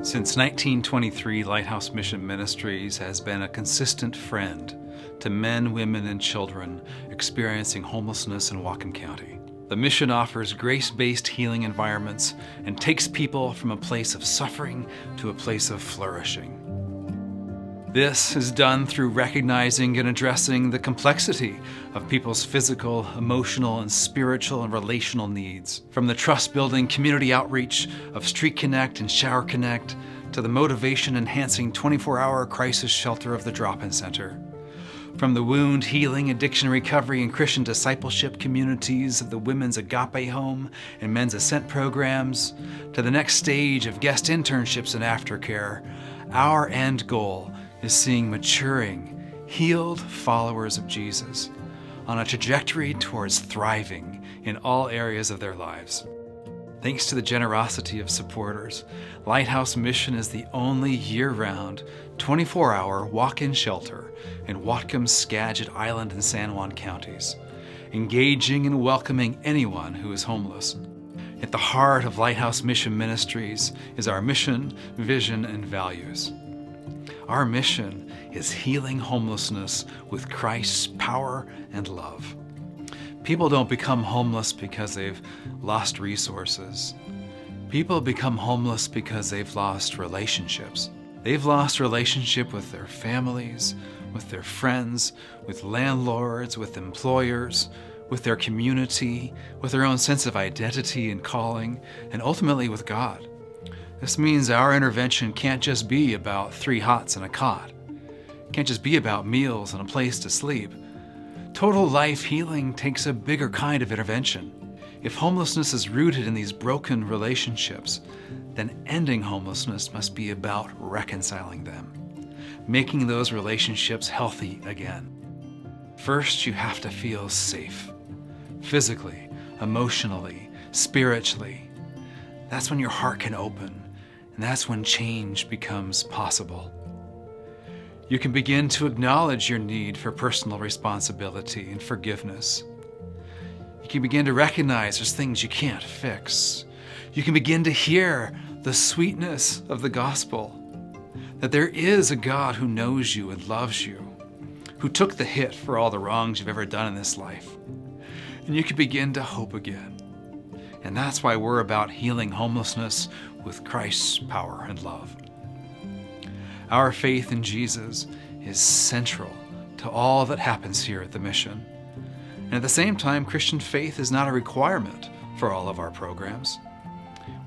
Since 1923, Lighthouse Mission Ministries has been a consistent friend to men, women, and children experiencing homelessness in Whatcom County. The mission offers grace-based healing environments and takes people from a place of suffering to a place of flourishing. This is done through recognizing and addressing the complexity of people's physical, emotional, and spiritual and relational needs. From the trust-building community outreach of Street Connect and Shower Connect to the motivation-enhancing 24-hour crisis shelter of the Drop-In Center. From the wound healing, addiction recovery, and Christian discipleship communities of the Women's Agape Home and Men's Ascent programs to the next stage of guest internships and aftercare, our end goal is seeing maturing, healed followers of Jesus on a trajectory towards thriving in all areas of their lives. Thanks to the generosity of supporters, Lighthouse Mission is the only year-round, 24-hour walk-in shelter in Whatcom, Skagit, Island, and San Juan counties, engaging and welcoming anyone who is homeless. At the heart of Lighthouse Mission Ministries is our mission, vision, and values. Our mission is healing homelessness with Christ's power and love. People don't become homeless because they've lost resources. People become homeless because they've lost relationships. They've lost relationship with their families, with their friends, with landlords, with employers, with their community, with their own sense of identity and calling, and ultimately with God. This means our intervention can't just be about 3 hots and a cot. It can't just be about meals and a place to sleep. Total life healing takes a bigger kind of intervention. If homelessness is rooted in these broken relationships, then ending homelessness must be about reconciling them, making those relationships healthy again. First, you have to feel safe, physically, emotionally, spiritually. That's when your heart can open, and that's when change becomes possible. You can begin to acknowledge your need for personal responsibility and forgiveness. You can begin to recognize there's things you can't fix. You can begin to hear the sweetness of the gospel, that there is a God who knows you and loves you, who took the hit for all the wrongs you've ever done in this life. And you can begin to hope again. And that's why we're about healing homelessness with Christ's power and love. Our faith in Jesus is central to all that happens here at the mission. And at the same time, Christian faith is not a requirement for all of our programs.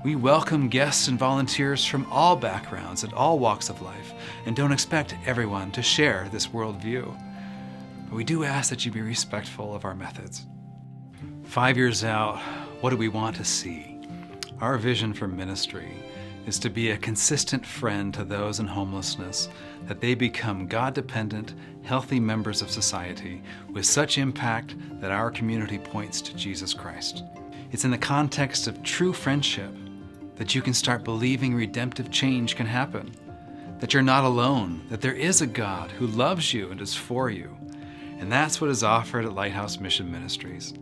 We welcome guests and volunteers from all backgrounds and all walks of life, and don't expect everyone to share this worldview. But we do ask that you be respectful of our methods. 5 years out, what do we want to see? Our vision for ministry is to be a consistent friend to those in homelessness, that they become God-dependent, healthy members of society with such impact that our community points to Jesus Christ. It's in the context of true friendship that you can start believing redemptive change can happen, that you're not alone, that there is a God who loves you and is for you. And that's what is offered at Lighthouse Mission Ministries.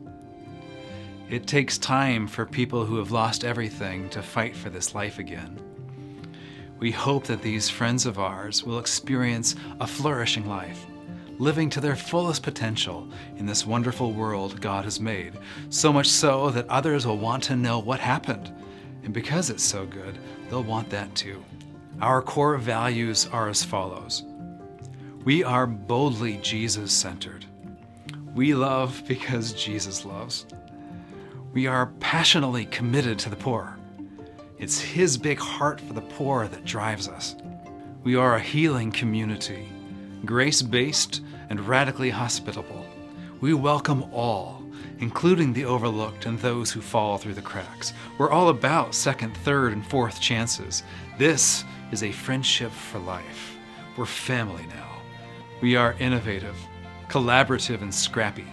It takes time for people who have lost everything to fight for this life again. We hope that these friends of ours will experience a flourishing life, living to their fullest potential in this wonderful world God has made, so much so that others will want to know what happened. And because it's so good, they'll want that too. Our core values are as follows. We are boldly Jesus-centered. We love because Jesus loves. We are passionately committed to the poor. It's His big heart for the poor that drives us. We are a healing community, grace-based and radically hospitable. We welcome all, including the overlooked and those who fall through the cracks. We're all about second, third, and fourth chances. This is a friendship for life. We're family now. We are innovative, collaborative, and scrappy,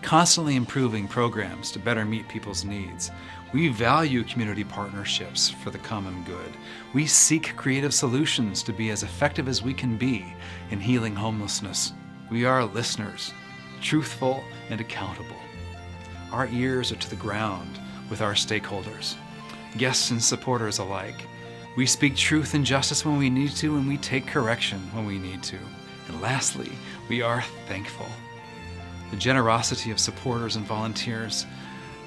constantly improving programs to better meet people's needs. We value community partnerships for the common good. We seek creative solutions to be as effective as we can be in healing homelessness. We are listeners, truthful and accountable. Our ears are to the ground with our stakeholders, guests and supporters alike. We speak truth and justice when we need to, and we take correction when we need to. And lastly, we are thankful. The generosity of supporters and volunteers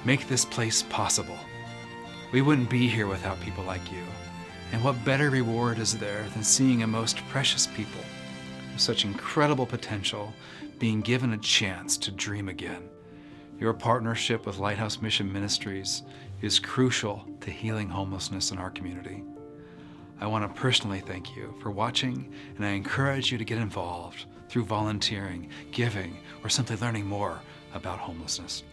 make this place possible. We wouldn't be here without people like you. And what better reward is there than seeing a most precious people with such incredible potential being given a chance to dream again? Your partnership with Lighthouse Mission Ministries is crucial to healing homelessness in our community. I want to personally thank you for watching, and I encourage you to get involved through volunteering, giving, or simply learning more about homelessness.